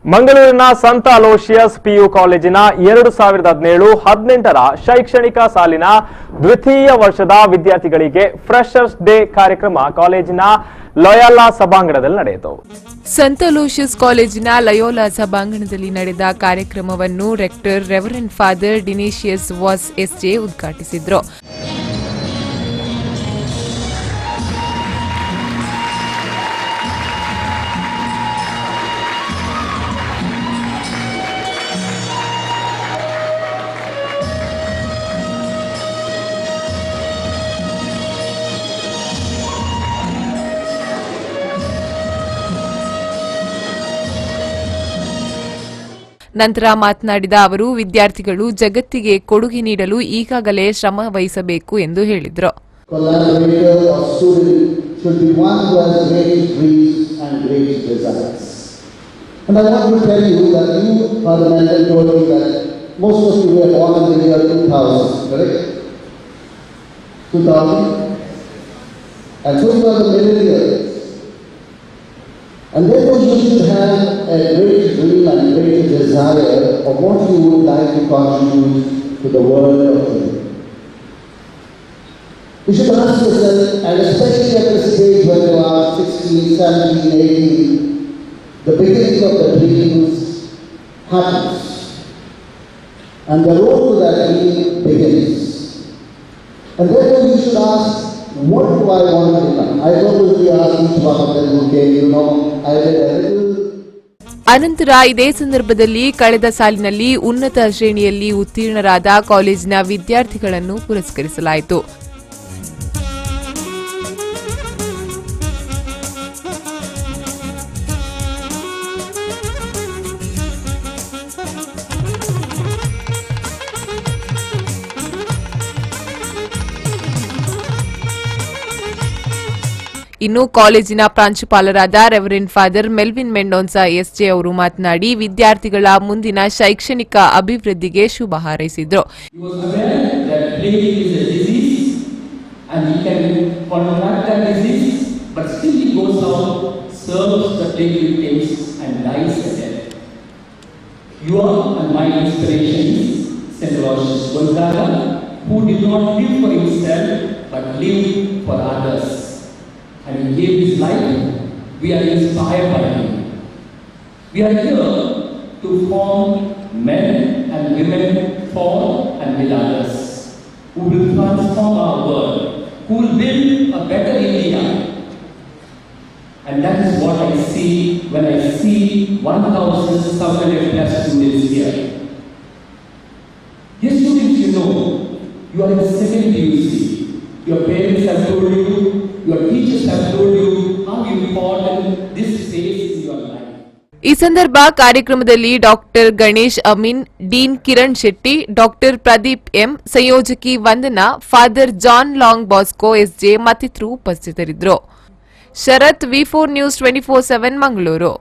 ಮಂಗಳೂರಿನ ಸಂತ Aloysius PU ಕಾಲೇಜಿನ 2017-18ರ ಶೈಕ್ಷಣಿಕ ಸಾಲಿನ ದ್ವಿತೀಯ ವರ್ಷದ ವಿದ್ಯಾರ್ಥಿಗಳಿಗೆ ಫ್ರೆಶರ್ಸ್ ಡೇ ಕಾರ್ಯಕ್ರಮ ಕಾಲೇಜಿನ ಲಯೋಲಾ ಸಭಾಂಗಣದಲ್ಲಿ ನಡೆಯಿತು. ಸಂತ ಅಲೋಷಿಯಸ್ ಕಾಲೇಜಿನ ಲಯೋಲಾ ಸಭಾಂಗಣದಲ್ಲಿ ನಡೆದ ಕಾರ್ಯಕ್ರಮವನ್ನು rector reverend father Dionysius Vaz SJ ಉದ್ಘಾಟಿಸಿದರು. ನಂತರ ಮಾತನಾಡಿದ ಅವರು, ವಿದ್ಯಾರ್ಥಿಗಳು ಜಗತ್ತಿಗೆ ಕೊಡುಗೆ ನೀಡಲು ಈಗಾಗಲೇ ಶ್ರಮ ವಹಿಸಬೇಕು ಎಂದು ಹೇಳಿದರು. And therefore you should have a great dream and great desire of what you would like to contribute to the world of today. You should ask yourself, and especially at this stage when you are 16, 17, 18, the beginning of the dreams happens. And the road to that dream begins. And therefore you should ask, what do I want to become? I don't really ask each one of them, okay, you know, I did a little. ಅನಂತರ ಇದೇ ಸಂದರ್ಭದಲ್ಲಿ ಕಳೆದ ಸಾಲಿನಲ್ಲಿ ಉನ್ನತ ಶ್ರೇಣಿಯಲ್ಲಿ ಉತ್ತೀರ್ಣರಾದ ಕಾಲೇಜಿನ ವಿದ್ಯಾರ್ಥಿಗಳನ್ನು ಪುರಸ್ಕರಿಸಲಾಯಿತು. ಇನ್ನು ಕಾಲೇಜಿನ ಪ್ರಾಂಶುಪಾಲರಾದ reverend father Melvin Mendonsa SJ ಅವರು ಮಾತನಾಡಿ ವಿದ್ಯಾರ್ಥಿಗಳ ಮುಂದಿನ ಶೈಕ್ಷಣಿಕ ಅಭಿವೃದ್ಧಿಗೆ ಶುಭ ಹಾರೈಸಿದರು. And he gave his life. We are inspired by him. We are here to form men and women for and with others, who will transform our world, who will build a better India. And that is what I see when I see 1,700 plus students here. Yes, students, you know, you are in the second PUC. Your parents have told you, your teachers have told you how important this phase in your life. ಈ ಸಂದರ್ಭ ಕಾರ್ಯಕ್ರಮದಲ್ಲಿ doctor Ganesh Amin, dean Kiran Shetty, doctor Pradeep M, ಸಂಯೋಜಕಿ Vandana, father John Long Bosco SJ ಮತ್ತಿತರರು ಉಪಸ್ಥಿತರಿದ್ದರು. ಶರತ್, ವಿ4 news 24/7 Mangaluru.